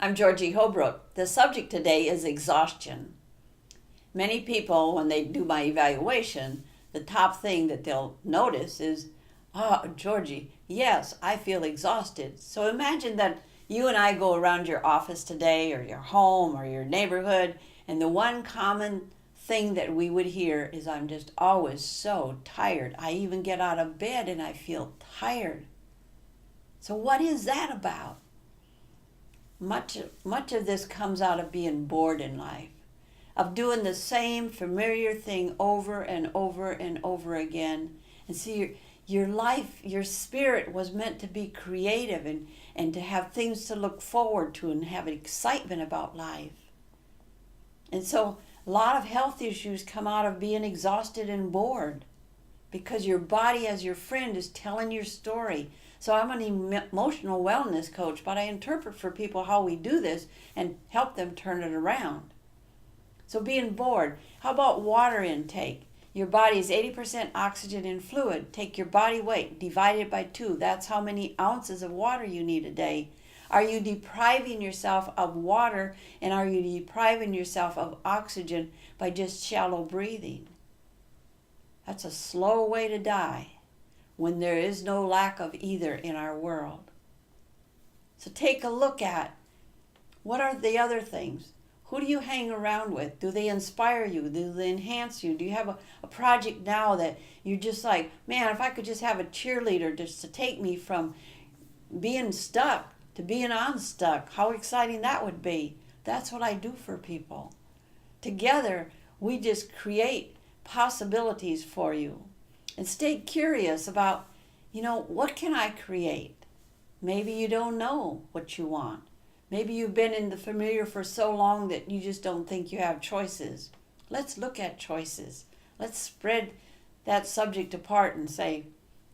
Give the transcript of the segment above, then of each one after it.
I'm Georgie Holbrook. The subject today is exhaustion. Many people, when they do my evaluation, the top thing that they'll notice is, "Oh, Georgie, yes, I feel exhausted." So imagine that you and I go around your office today or your home or your neighborhood, and the one common thing that we would hear is, "I'm just always so tired. I even get out of bed and I feel tired." So what is that about? Much of this comes out of being bored in life, of doing the same familiar thing over and over and over again. And see, your life, your spirit was meant to be creative and to have things to look forward to and have excitement about life. And so a lot of health issues come out of being exhausted and bored because your body as your friend is telling your story. So I'm an emotional wellness coach, but I interpret for people how we do this and help them turn it around. So being bored, how about water intake? Your body is 80% oxygen and fluid. Take your body weight, divide it by 2. That's how many ounces of water you need a day. Are you depriving yourself of water, and are you depriving yourself of oxygen by just shallow breathing? That's a slow way to die when there is no lack of either in our world. So take a look at, what are the other things? Who do you hang around with? Do they inspire you? Do they enhance you? Do you have a project now that you're just like, man, if I could just have a cheerleader just to take me from being stuck to being unstuck, how exciting that would be. That's what I do for people. Together, we just create possibilities for you. And stay curious about, what can I create? Maybe you don't know what you want. Maybe you've been in the familiar for so long that you just don't think you have choices. Let's look at choices. Let's spread that subject apart and say,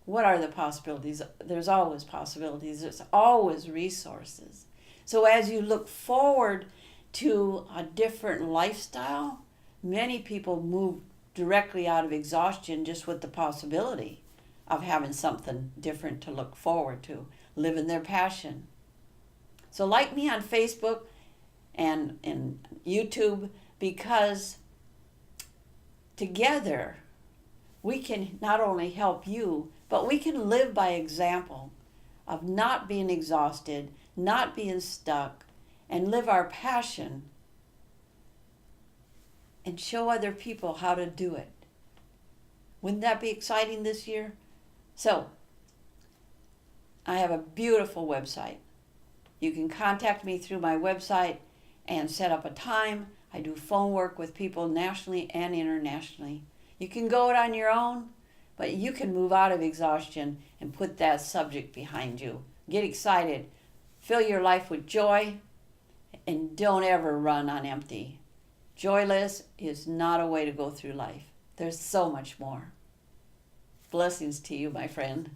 what are the possibilities? There's always possibilities. There's always resources. So as you look forward to a different lifestyle, many people move directly out of exhaustion just with the possibility of having something different to look forward to, living their passion. So like me on Facebook and YouTube, because together we can not only help you, but we can live by example of not being exhausted, not being stuck, and live our passion and show other people how to do it. Wouldn't that be exciting this year? So, I have a beautiful website. You can contact me through my website and set up a time. I do phone work with people nationally and internationally. You can go it on your own, but you can move out of exhaustion and put that subject behind you. Get excited. Fill your life with joy, and don't ever run on empty. Joyless is not a way to go through life. There's so much more. Blessings to you, my friend.